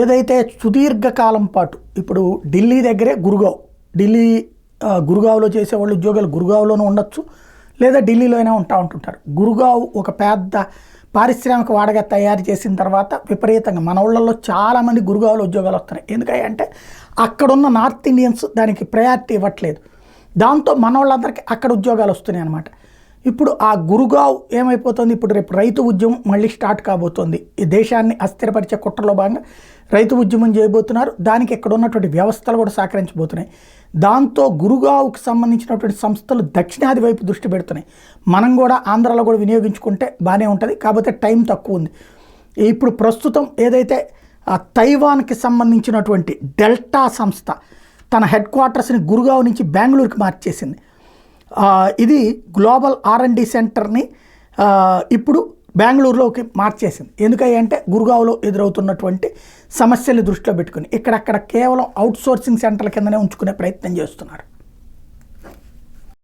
ఏదైతే సుదీర్ఘకాలం పాటు ఇప్పుడు ఢిల్లీ దగ్గరే గురుగావ్, ఢిల్లీ గురుగావ్లో చేసేవాళ్ళు ఉద్యోగాలు గురుగావ్లోనూ ఉండొచ్చు, లేదా ఢిల్లీలో అయినా ఉంటుంటారు. గురుగావ్ ఒక పెద్ద పారిశ్రామిక వాడగా తయారు చేసిన తర్వాత విపరీతంగా మన ఊళ్ళల్లో చాలామంది గురుగావ్లో ఉద్యోగాలు వస్తున్నాయి. ఎందుకంటే అక్కడున్న నార్త్ ఇండియన్స్ దానికి ప్రయారిటీ ఇవ్వట్లేదు. దాంతో మన వాళ్ళందరికీ అక్కడ ఉద్యోగాలు వస్తున్నాయి అన్నమాట. ఇప్పుడు ఆ గురుగావ్ ఏమైపోతుంది, ఇప్పుడు రేపు రైతు ఉద్యమం మళ్ళీ స్టార్ట్ కాబోతోంది. ఈ దేశాన్ని అస్థిరపరిచే కుట్రలో భాగంగా రైతు ఉద్యమం చేయబోతున్నారు. దానికి ఇక్కడ ఉన్నటువంటి వ్యవస్థలు కూడా సహకరించబోతున్నాయి. దాంతో గురుగావ్కి సంబంధించినటువంటి సంస్థలు దక్షిణాది వైపు దృష్టి పెడుతున్నాయి. మనం కూడా ఆంధ్రాలో కూడా వినియోగించుకుంటే బాగానే ఉంటుంది, కాకపోతే టైం తక్కువ ఉంది. ఇప్పుడు ప్రస్తుతం ఏదైతే తైవాన్కి సంబంధించినటువంటి డెల్టా సంస్థ తన హెడ్ క్వార్టర్స్ని గురుగావ్ నుంచి బెంగళూరుకి మార్చేసింది. ఇది గ్లోబల్ R&D సెంటర్ని ఇప్పుడు బెంగళూరులోకి మార్చేసింది. ఎందుకంటే గురుగావ్లో ఎదురవుతున్నటువంటి సమస్యలు దృష్టిలో పెట్టుకుని ఇక్కడక్కడ కేవలం అవుట్సోర్సింగ్ సెంటర్ల కిందనే ఉంచుకునే ప్రయత్నం చేస్తున్నారు.